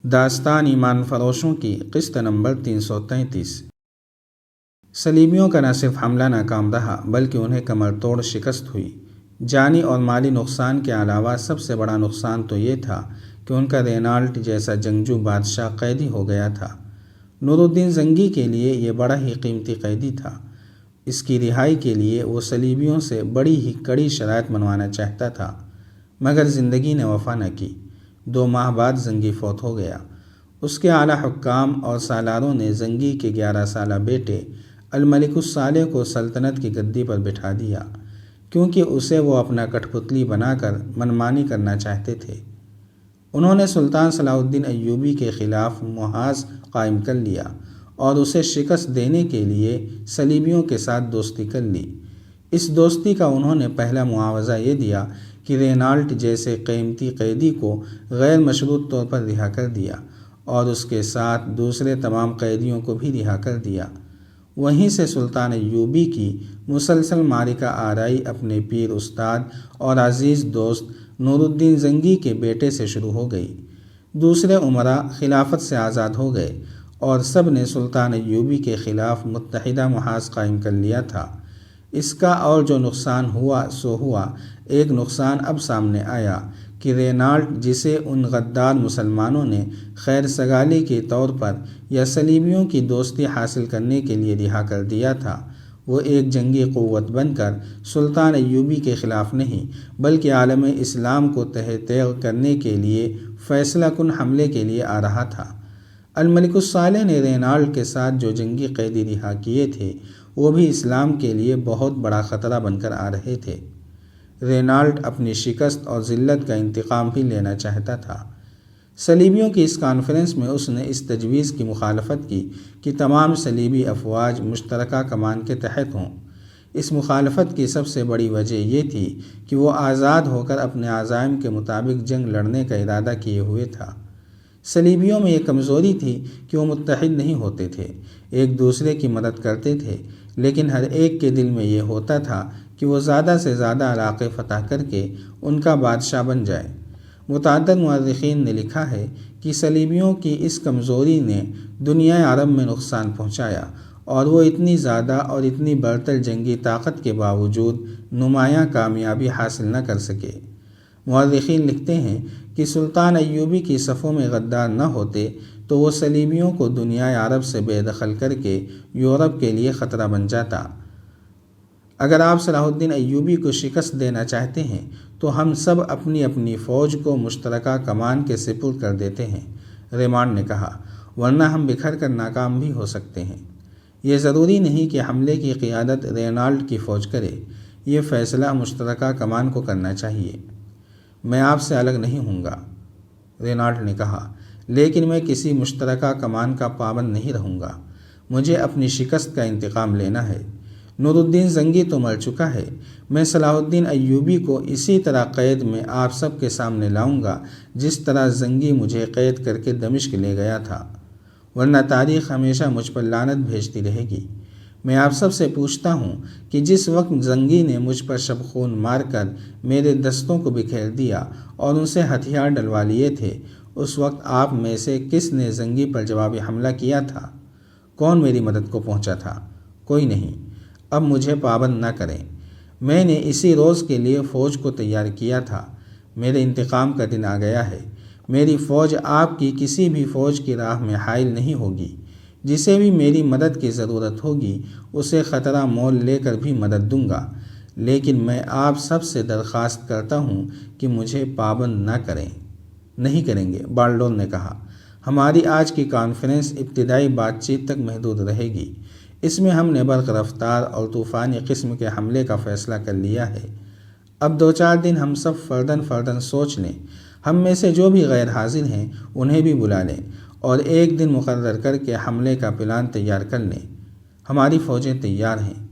داستان ایمان فروشوں کی قسط نمبر 333۔ صلیبیوں کا نہ صرف حملہ ناکام رہا بلکہ انہیں کمر توڑ شکست ہوئی۔ جانی اور مالی نقصان کے علاوہ سب سے بڑا نقصان تو یہ تھا کہ ان کا رینالٹ جیسا جنگجو بادشاہ قیدی ہو گیا تھا۔ نور الدین زنگی کے لیے یہ بڑا ہی قیمتی قیدی تھا۔ اس کی رہائی کے لیے وہ صلیبیوں سے بڑی ہی کڑی شرائط منوانا چاہتا تھا، مگر زندگی نے وفا نہ کی۔ 2 ماہ بعد زنگی فوت ہو گیا۔ اس کے اعلیٰ حکام اور سالاروں نے زنگی کے 11 سالہ بیٹے الملک الصالح کو سلطنت کی گدی پر بٹھا دیا، کیونکہ اسے وہ اپنا کٹھ پتلی بنا کر منمانی کرنا چاہتے تھے۔ انہوں نے سلطان صلاح الدین ایوبی کے خلاف محاذ قائم کر لیا اور اسے شکست دینے کے لیے صلیبیوں کے ساتھ دوستی کر لی۔ اس دوستی کا انہوں نے پہلا معاوضہ یہ دیا کہ رینالٹ جیسے قیمتی قیدی کو غیر مشروط طور پر رہا کر دیا اور اس کے ساتھ دوسرے تمام قیدیوں کو بھی رہا کر دیا۔ وہیں سے سلطان ایوبی کی مسلسل معرکہ آرائی اپنے پیر استاد اور عزیز دوست نور الدین زنگی کے بیٹے سے شروع ہو گئی۔ دوسرے امراء خلافت سے آزاد ہو گئے اور سب نے سلطان ایوبی کے خلاف متحدہ محاذ قائم کر لیا تھا۔ اس کا اور جو نقصان ہوا سو ہوا۔ ایک نقصان اب سامنے آیا کہ رینالٹ جسے ان غدار مسلمانوں نے خیر سگالی کے طور پر یا صلیبیوں کی دوستی حاصل کرنے کے لیے رہا کر دیا تھا، وہ ایک جنگی قوت بن کر سلطان ایوبی کے خلاف نہیں بلکہ عالم اسلام کو تہہ تیغ کرنے کے لیے فیصلہ کن حملے کے لیے آ رہا تھا۔ الملک الصالح نے رینالٹ کے ساتھ جو جنگی قیدی رہا کیے تھے وہ بھی اسلام کے لیے بہت بڑا خطرہ بن کر آ رہے تھے۔ رینالٹ اپنی شکست اور ذلت کا انتقام بھی لینا چاہتا تھا۔ صلیبیوں کی اس کانفرنس میں اس نے اس تجویز کی مخالفت کی کہ تمام صلیبی افواج مشترکہ کمان کے تحت ہوں۔ اس مخالفت کی سب سے بڑی وجہ یہ تھی کہ وہ آزاد ہو کر اپنے عزائم کے مطابق جنگ لڑنے کا ارادہ کیے ہوئے تھا۔ صلیبیوں میں یہ کمزوری تھی کہ وہ متحد نہیں ہوتے تھے، ایک دوسرے کی مدد کرتے تھے، لیکن ہر ایک کے دل میں یہ ہوتا تھا کہ وہ زیادہ سے زیادہ علاقے فتح کر کے ان کا بادشاہ بن جائے۔ متعدد مورخین نے لکھا ہے کہ صلیبیوں کی اس کمزوری نے دنیا عرب میں نقصان پہنچایا اور وہ اتنی زیادہ اور اتنی برتر جنگی طاقت کے باوجود نمایاں کامیابی حاصل نہ کر سکے۔ مورخین لکھتے ہیں کہ سلطان ایوبی کی صفوں میں غدار نہ ہوتے تو وہ صلیبیوں کو دنیا عرب سے بے دخل کر کے یورپ کے لیے خطرہ بن جاتا۔ اگر آپ صلاح الدین ایوبی کو شکست دینا چاہتے ہیں تو ہم سب اپنی اپنی فوج کو مشترکہ کمان کے سپرد کر دیتے ہیں، ریمانڈ نے کہا، ورنہ ہم بکھر کر ناکام بھی ہو سکتے ہیں۔ یہ ضروری نہیں کہ حملے کی قیادت رینالٹ کی فوج کرے، یہ فیصلہ مشترکہ کمان کو کرنا چاہیے۔ میں آپ سے الگ نہیں ہوں گا، رینالٹ نے کہا، لیکن میں کسی مشترکہ کمان کا پابند نہیں رہوں گا۔ مجھے اپنی شکست کا انتقام لینا ہے۔ نور الدین زنگی تو مر چکا ہے، میں صلاح الدین ایوبی کو اسی طرح قید میں آپ سب کے سامنے لاؤں گا جس طرح زنگی مجھے قید کر کے دمشق لے گیا تھا، ورنہ تاریخ ہمیشہ مجھ پر لعنت بھیجتی رہے گی۔ میں آپ سب سے پوچھتا ہوں کہ جس وقت زنگی نے مجھ پر شب خون مار کر میرے دستوں کو بکھیر دیا اور ان سے ہتھیار ڈلوا لیے تھے، اس وقت آپ میں سے کس نے زنگی پر جوابی حملہ کیا تھا؟ کون میری مدد کو پہنچا تھا؟ کوئی نہیں۔ اب مجھے پابند نہ کریں۔ میں نے اسی روز کے لیے فوج کو تیار کیا تھا۔ میرے انتقام کا دن آ گیا ہے۔ میری فوج آپ کی کسی بھی فوج کی راہ میں حائل نہیں ہوگی۔ جسے بھی میری مدد کی ضرورت ہوگی اسے خطرہ مول لے کر بھی مدد دوں گا، لیکن میں آپ سب سے درخواست کرتا ہوں کہ مجھے پابند نہ کریں۔ نہیں کریں گے، بالڈون نے کہا۔ ہماری آج کی کانفرنس ابتدائی بات چیت تک محدود رہے گی۔ اس میں ہم نے برق رفتار اور طوفانی قسم کے حملے کا فیصلہ کر لیا ہے۔ اب 2-4 دن ہم سب فرداً سوچ لیں۔ ہم میں سے جو بھی غیر حاضر ہیں انہیں بھی بلا لیں اور ایک دن مقرر کر کے حملے کا پلان تیار کر لیں۔ ہماری فوجیں تیار ہیں۔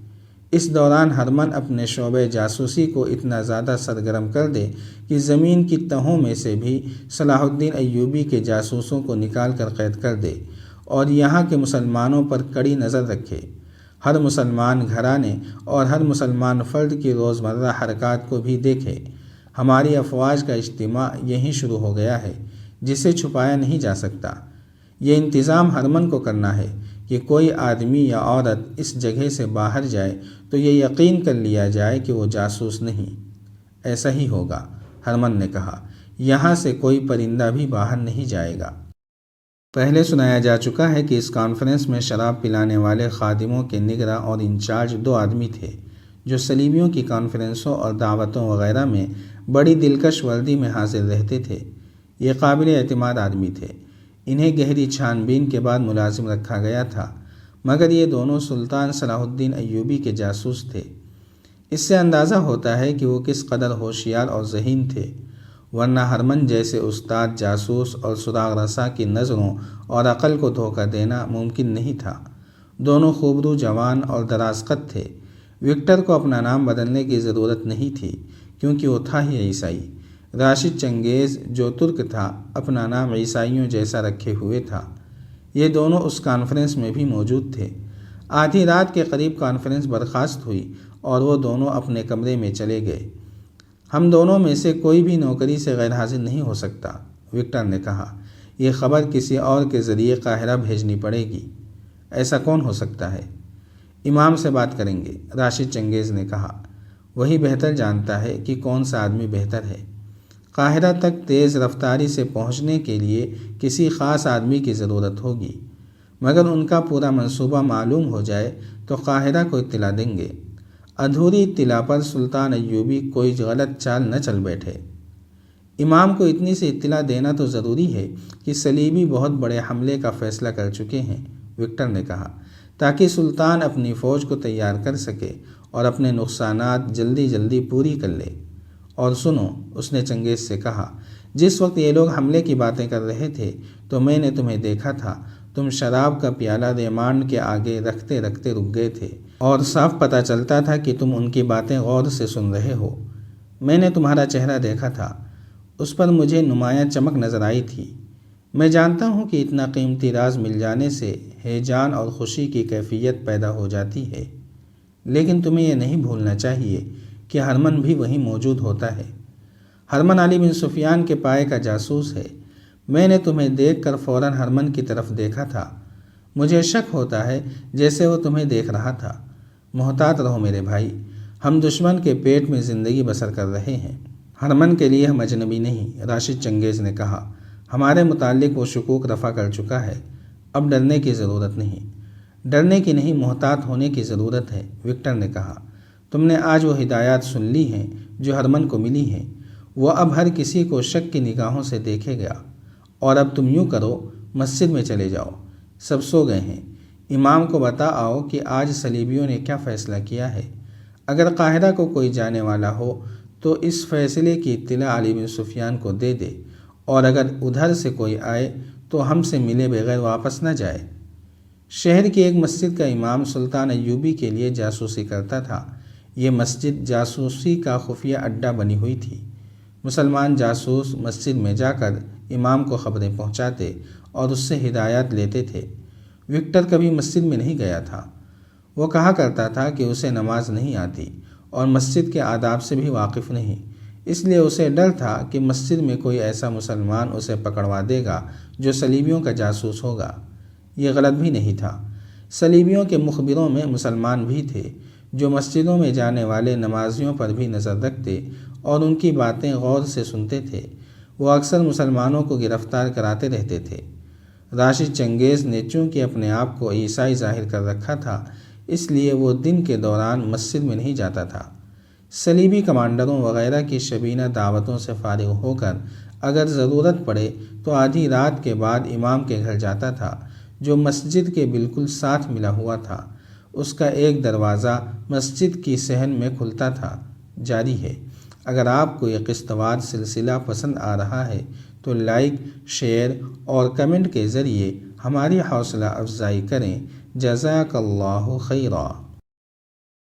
اس دوران ہرمن اپنے شعبہ جاسوسی کو اتنا زیادہ سرگرم کر دے کہ زمین کی تہوں میں سے بھی صلاح الدین ایوبی کے جاسوسوں کو نکال کر قید کر دے اور یہاں کے مسلمانوں پر کڑی نظر رکھے۔ ہر مسلمان گھرانے اور ہر مسلمان فرد کی روزمرہ حرکات کو بھی دیکھے۔ ہماری افواج کا اجتماع یہیں شروع ہو گیا ہے۔ جسے چھپایا نہیں جا سکتا۔ یہ انتظام ہرمن کو کرنا ہے کہ کوئی آدمی یا عورت اس جگہ سے باہر جائے تو یہ یقین کر لیا جائے کہ وہ جاسوس نہیں۔ ایسا ہی ہوگا، ہرمن نے کہا۔ یہاں سے کوئی پرندہ بھی باہر نہیں جائے گا۔ پہلے سنایا جا چکا ہے کہ اس کانفرنس میں شراب پلانے والے خادموں کے نگراں اور انچارج 2 آدمی تھے جو صلیبیوں کی کانفرنسوں اور دعوتوں وغیرہ میں بڑی دلکش وردی میں حاضر رہتے تھے۔ یہ قابل اعتماد آدمی تھے۔ انہیں گہری چھان بین کے بعد ملازم رکھا گیا تھا، مگر یہ دونوں سلطان صلاح الدین ایوبی کے جاسوس تھے۔ اس سے اندازہ ہوتا ہے کہ وہ کس قدر ہوشیار اور ذہین تھے، ورنہ ہرمن جیسے استاد جاسوس اور سراغ رساں کی نظروں اور عقل کو دھوکہ دینا ممکن نہیں تھا۔ دونوں خوبرو جوان اور دراز قد تھے۔ وکٹر کو اپنا نام بدلنے کی ضرورت نہیں تھی کیونکہ وہ تھا ہی عیسائی۔ راشد چنگیز جو ترک تھا اپنا نام عیسائیوں جیسا رکھے ہوئے تھا۔ یہ دونوں اس کانفرنس میں بھی موجود تھے۔ آدھی رات کے قریب کانفرنس برخاست ہوئی اور وہ دونوں اپنے کمرے میں چلے گئے۔ ہم دونوں میں سے کوئی بھی نوکری سے غیر حاضر نہیں ہو سکتا، وکٹر نے کہا۔ یہ خبر کسی اور کے ذریعے قاہرہ بھیجنی پڑے گی۔ ایسا کون ہو سکتا ہے؟ امام سے بات کریں گے، راشد چنگیز نے کہا۔ وہی بہتر جانتا ہے کہ کون سا آدمی بہتر ہے۔ قاہرہ تک تیز رفتاری سے پہنچنے کے لیے کسی خاص آدمی کی ضرورت ہوگی، مگر ان کا پورا منصوبہ معلوم ہو جائے تو قاہرہ کو اطلاع دیں گے۔ ادھوری اطلاع پر سلطان ایوبی کوئی غلط چال نہ چل بیٹھے۔ امام کو اتنی سی اطلاع دینا تو ضروری ہے کہ صلیبی بہت بڑے حملے کا فیصلہ کر چکے ہیں، وکٹر نے کہا، تاکہ سلطان اپنی فوج کو تیار کر سکے اور اپنے نقصانات جلدی جلدی پوری کر لے۔ اور سنو، اس نے چنگیز سے کہا، جس وقت یہ لوگ حملے کی باتیں کر رہے تھے تو میں نے تمہیں دیکھا تھا۔ تم شراب کا پیالہ ریمانڈ کے آگے رکھتے رکھتے رک گئے تھے اور صاف پتہ چلتا تھا کہ تم ان کی باتیں غور سے سن رہے ہو۔ میں نے تمہارا چہرہ دیکھا تھا، اس پر مجھے نمایاں چمک نظر آئی تھی۔ میں جانتا ہوں کہ اتنا قیمتی راز مل جانے سے ہیجان اور خوشی کی کیفیت پیدا ہو جاتی ہے، لیکن تمہیں یہ نہیں بھولنا چاہیے کہ ہرمن بھی وہیں موجود ہوتا ہے۔ ہرمن علی بن سفیان کے پائے کا جاسوس ہے۔ میں نے تمہیں دیکھ کر فوراً ہرمن کی طرف دیکھا تھا۔ مجھے شک ہوتا ہے جیسے وہ تمہیں دیکھ رہا تھا۔ محتاط رہو میرے بھائی، ہم دشمن کے پیٹ میں زندگی بسر کر رہے ہیں۔ ہرمن کے لیے ہم اجنبی نہیں، راشد چنگیز نے کہا۔ ہمارے متعلق وہ شکوک رفع کر چکا ہے، اب ڈرنے کی ضرورت نہیں۔ ڈرنے کی نہیں، محتاط ہونے کی ضرورت ہے، وکٹر نے کہا۔ تم نے آج وہ ہدایات سن لی ہیں جو ہرمن کو ملی ہیں۔ وہ اب ہر کسی کو شک کی نگاہوں سے دیکھے گا۔ اور اب تم یوں کرو، مسجد میں چلے جاؤ، سب سو گئے ہیں۔ امام کو بتا آؤ کہ آج صلیبیوں نے کیا فیصلہ کیا ہے۔ اگر قاہرہ کو کوئی جانے والا ہو تو اس فیصلے کی اطلاع علی بن سفیان کو دے دے، اور اگر ادھر سے کوئی آئے تو ہم سے ملے بغیر واپس نہ جائے۔ شہر کی ایک مسجد کا امام سلطان ایوبی کے لیے جاسوسی کرتا تھا۔ یہ مسجد جاسوسی کا خفیہ اڈہ بنی ہوئی تھی۔ مسلمان جاسوس مسجد میں جا کر امام کو خبریں پہنچاتے اور اس سے ہدایات لیتے تھے۔ وکٹر کبھی مسجد میں نہیں گیا تھا۔ وہ کہا کرتا تھا کہ اسے نماز نہیں آتی اور مسجد کے آداب سے بھی واقف نہیں، اس لیے اسے ڈر تھا کہ مسجد میں کوئی ایسا مسلمان اسے پکڑوا دے گا جو صلیبیوں کا جاسوس ہوگا۔ یہ غلط بھی نہیں تھا۔ صلیبیوں کے مخبروں میں مسلمان بھی تھے جو مسجدوں میں جانے والے نمازیوں پر بھی نظر رکھتے اور ان کی باتیں غور سے سنتے تھے۔ وہ اکثر مسلمانوں کو گرفتار کراتے رہتے تھے۔ راشد چنگیز نے چونکہ اپنے آپ کو عیسائی ظاہر کر رکھا تھا، اس لیے وہ دن کے دوران مسجد میں نہیں جاتا تھا۔ صلیبی کمانڈروں وغیرہ کی شبینہ دعوتوں سے فارغ ہو کر اگر ضرورت پڑے تو آدھی رات کے بعد امام کے گھر جاتا تھا جو مسجد کے بالکل ساتھ ملا ہوا تھا۔ اس کا ایک دروازہ مسجد کی صحن میں کھلتا تھا۔ جاری ہے۔ اگر آپ کو یہ قسط وار سلسلہ پسند آ رہا ہے تو لائک، شیئر اور کمنٹ کے ذریعے ہماری حوصلہ افزائی کریں۔ جزاک اللہ خیرا۔